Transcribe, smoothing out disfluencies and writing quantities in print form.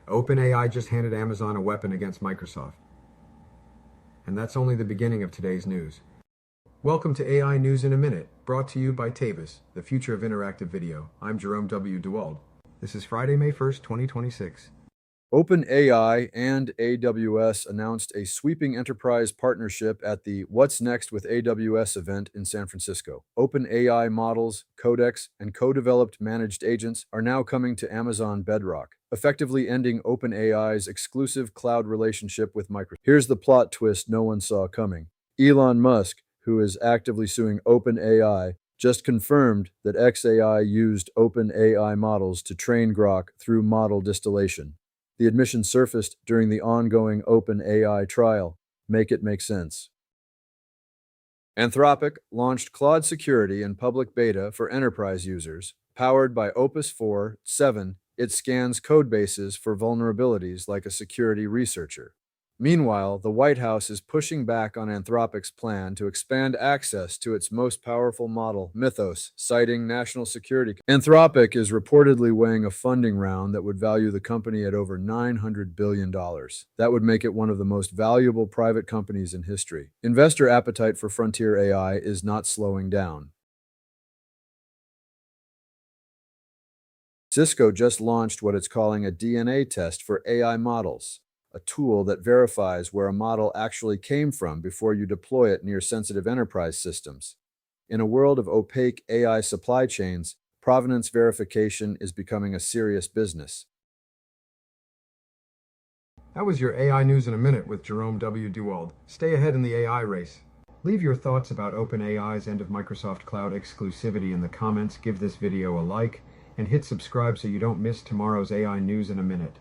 OpenAI just handed Amazon a weapon against Microsoft. And that's only the beginning of today's news. Welcome to AI News in a Minute, brought to you by Tavis, the future of interactive video. I'm Jerome W. Duwald. This is Friday, May 1st, 2026. OpenAI and AWS announced a sweeping enterprise partnership at the What's Next with AWS event in San Francisco. OpenAI models, codecs, and co-developed managed agents are now coming to Amazon Bedrock, effectively ending OpenAI's exclusive cloud relationship with Microsoft. Here's the plot twist no one saw coming. Elon Musk, who is actively suing OpenAI, just confirmed that xAI used OpenAI models to train Grok through model distillation. The admission surfaced during the ongoing OpenAI trial. Make it make sense. Anthropic launched Claude Security in public beta for enterprise users. Powered by Opus 4.7, it scans codebases for vulnerabilities like a security researcher. Meanwhile, the White House is pushing back on Anthropic's plan to expand access to its most powerful model, Mythos, citing national security. Anthropic is reportedly weighing a funding round that would value the company at over $900 billion. That would make it one of the most valuable private companies in history. Investor appetite for frontier AI is not slowing down. Cisco just launched what it's calling a DNA test for AI models, a tool that verifies where a model actually came from before you deploy it near sensitive enterprise systems. In a world of opaque AI supply chains, provenance verification is becoming a serious business. That was your AI News in a Minute with Jerome W. Duwald. Stay ahead in the AI race. Leave your thoughts about OpenAI's end of Microsoft Cloud exclusivity in the comments, give this video a like, and hit subscribe so you don't miss tomorrow's AI News in a Minute.